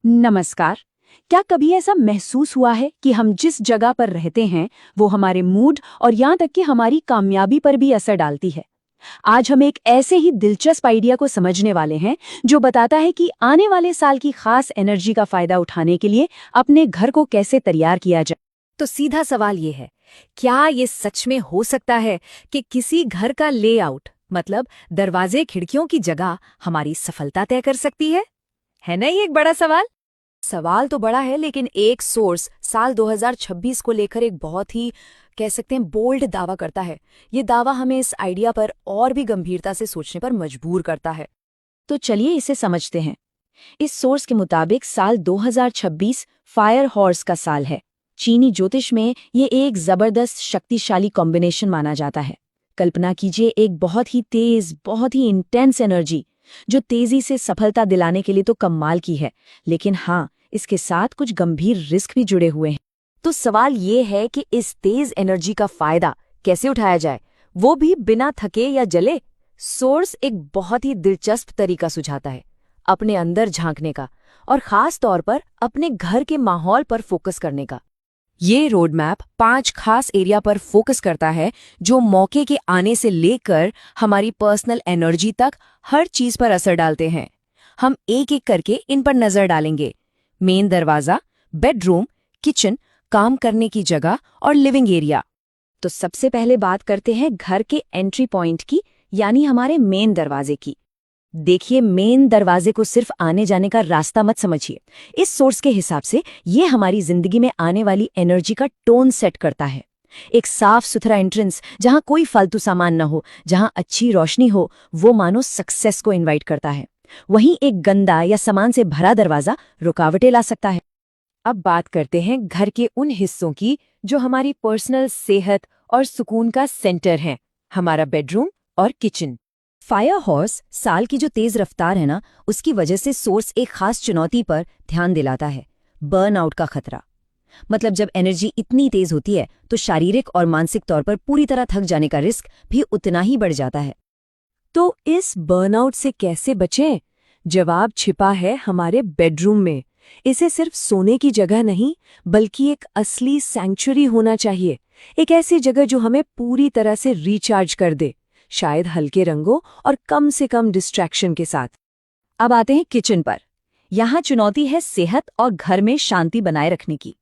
नमस्कार। क्या कभी ऐसा महसूस हुआ है कि हम जिस जगह पर रहते हैं वो हमारे मूड और यहाँ तक कि हमारी कामयाबी पर भी असर डालती है? आज हम एक ऐसे ही दिलचस्प आइडिया को समझने वाले हैं जो बताता है कि आने वाले साल की खास एनर्जी का फायदा उठाने के लिए अपने घर को कैसे तैयार किया जाए। तो सीधा सवाल ये है, क्या ये सच में हो सकता है कि किसी घर का लेआउट मतलब दरवाजे खिड़कियों की जगह हमारी सफलता तय कर सकती है ना? ये एक बड़ा सवाल। सवाल तो बड़ा है, लेकिन एक सोर्स साल 2026 को लेकर एक बहुत ही कह सकते हैं बोल्ड दावा करता है। ये दावा हमें इस आइडिया पर और भी गंभीरता से सोचने पर मजबूर करता है। तो चलिए इसे समझते हैं। इस सोर्स के मुताबिक साल 2026 फायर हॉर्स का साल है। चीनी ज्योतिष में ये एक जबरदस्त शक्तिशाली कॉम्बिनेशन माना जाता है। कल्पना कीजिए, एक बहुत ही तेज, बहुत ही इंटेंस एनर्जी जो तेजी से सफलता दिलाने के लिए तो कमाल की है, लेकिन हाँ, इसके साथ कुछ गंभीर रिस्क भी जुड़े हुए हैं। तो सवाल ये है कि इस तेज एनर्जी का फायदा कैसे उठाया जाए, वो भी बिना थके या जले। सोर्स एक बहुत ही दिलचस्प तरीका सुझाता है अपने अंदर झांकने का, और खास तौर पर अपने घर के माहौल पर फोकस करने का। ये रोड मैप 5 खास एरिया पर फोकस करता है जो मौके के आने से लेकर हमारी पर्सनल एनर्जी तक हर चीज पर असर डालते हैं। हम एक एक करके इन पर नजर डालेंगे। मेन दरवाजा, बेडरूम, किचन, काम करने की जगह और लिविंग एरिया। तो सबसे पहले बात करते हैं घर के एंट्री पॉइंट की, यानी हमारे मेन दरवाजे की। देखिए, मेन दरवाजे को सिर्फ आने जाने का रास्ता मत समझिए। इस सोर्स के हिसाब से ये हमारी जिंदगी में आने वाली एनर्जी का टोन सेट करता है। एक साफ सुथरा एंट्रेंस जहां कोई फालतू सामान न हो, जहां अच्छी रोशनी हो, वो मानो सक्सेस को इनवाइट करता है। वहीं एक गंदा या सामान से भरा दरवाजा रुकावटें ला सकता है। अब बात करते हैं घर के उन हिस्सों की जो हमारी पर्सनल सेहत और सुकून का सेंटर हैं, हमारा बेडरूम और किचन। फायर हॉर्स साल की जो तेज रफ्तार है ना, उसकी वजह से सोर्स एक खास चुनौती पर ध्यान दिलाता है, बर्नआउट का खतरा। मतलब जब एनर्जी इतनी तेज होती है तो शारीरिक और मानसिक तौर पर पूरी तरह थक जाने का रिस्क भी उतना ही बढ़ जाता है। तो इस बर्नआउट से कैसे बचें? जवाब छिपा है हमारे बेडरूम में। इसे सिर्फ सोने की जगह नहीं, बल्कि एक असली सैंक्चुरी होना चाहिए। एक ऐसी जगह जो हमें पूरी तरह से रिचार्ज कर दे, शायद हल्के रंगों और कम से कम डिस्ट्रैक्शन के साथ। अब आते हैं किचन पर। यहाँ चुनौती है सेहत और घर में शांति बनाए रखने की।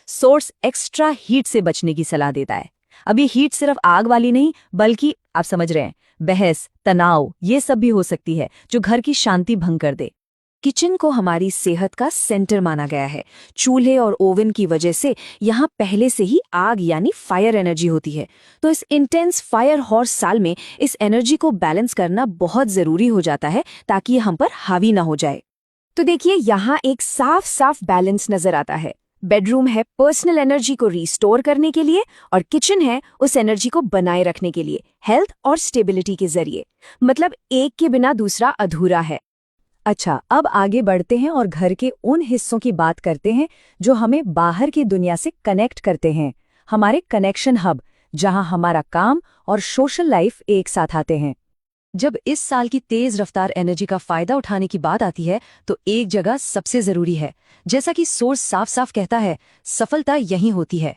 सोर्स एक्स्ट्रा हीट से बचने की सलाह देता है। अब ये हीट सिर्फ आग वाली नहीं, बल्कि आप समझ रहे हैं, बहस, तनाव, ये सब भी हो सकती है जो घर की शांति भंग कर दे। किचन को हमारी सेहत का सेंटर माना गया है। चूल्हे और ओवन की वजह से यहाँ पहले से ही आग यानी फायर एनर्जी होती है। तो इस इंटेंस फायर हॉर्स साल में इस एनर्जी को बैलेंस करना बहुत जरूरी हो जाता है, ताकि ये हम पर हावी ना हो जाए। तो देखिए, यहाँ एक साफ साफ बैलेंस नजर आता है। बेडरूम है पर्सनल एनर्जी को रिस्टोर करने के लिए, और किचन है उस एनर्जी को बनाए रखने के लिए, हेल्थ और स्टेबिलिटी के जरिए। मतलब एक के बिना दूसरा अधूरा है। अच्छा, अब आगे बढ़ते हैं और घर के उन हिस्सों की बात करते हैं जो हमें बाहर की दुनिया से कनेक्ट करते हैं। हमारे कनेक्शन हब, जहां हमारा काम और सोशल लाइफ एक साथ आते हैं। जब इस साल की तेज रफ्तार एनर्जी का फायदा उठाने की बात आती है तो एक जगह सबसे जरूरी है। जैसा कि सोर्स साफ साफ कहता है, सफलता यहीं होती है।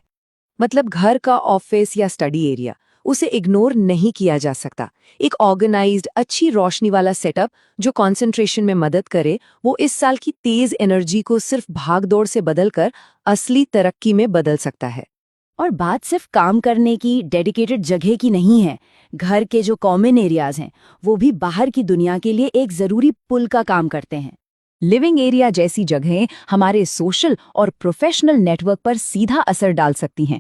मतलब घर का ऑफिस या स्टडी एरिया, उसे इग्नोर नहीं किया जा सकता। एक ऑर्गेनाइज्ड, अच्छी रोशनी वाला सेटअप जो कंसंट्रेशन में मदद करे, वो इस साल की तेज एनर्जी को सिर्फ भागदौड़ से बदलकर असली तरक्की में बदल सकता है। और बात सिर्फ काम करने की डेडिकेटेड जगह की नहीं है। घर के जो कॉमन एरियाज हैं, वो भी बाहर की दुनिया के लिए एक जरूरी पुल का काम करते हैं। लिविंग एरिया जैसी जगहें हमारे सोशल और प्रोफेशनल नेटवर्क पर सीधा असर डाल सकती हैं।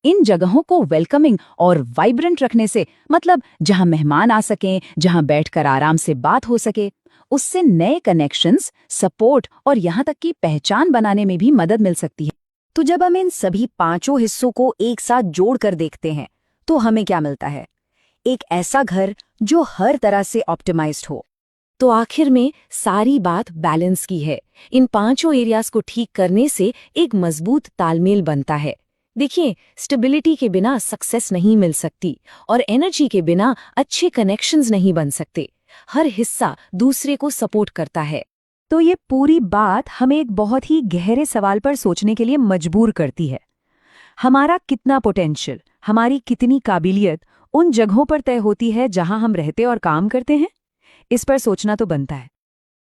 इन जगहों को वेलकमिंग और वाइब्रेंट रखने से, मतलब जहां मेहमान आ सकें, जहां बैठकर आराम से बात हो सके, उससे नए कनेक्शंस, सपोर्ट और यहां तक कि पहचान बनाने में भी मदद मिल सकती है। तो जब हम इन सभी 5 हिस्सों को एक साथ जोड़कर देखते हैं तो हमें क्या मिलता है? एक ऐसा घर जो हर तरह से ऑप्टिमाइज्ड हो। तो आखिर में सारी बात बैलेंस की है। इन 5 एरियाज को ठीक करने से एक मजबूत तालमेल बनता है। देखिए, स्टेबिलिटी के बिना सक्सेस नहीं मिल सकती, और एनर्जी के बिना अच्छे कनेक्शंस नहीं बन सकते। हर हिस्सा दूसरे को सपोर्ट करता है। तो ये पूरी बात हमें एक बहुत ही गहरे सवाल पर सोचने के लिए मजबूर करती है। हमारा कितना पोटेंशियल, हमारी कितनी काबिलियत उन जगहों पर तय होती है जहां हम रहते और काम करते हैं? इस पर सोचना तो बनता है।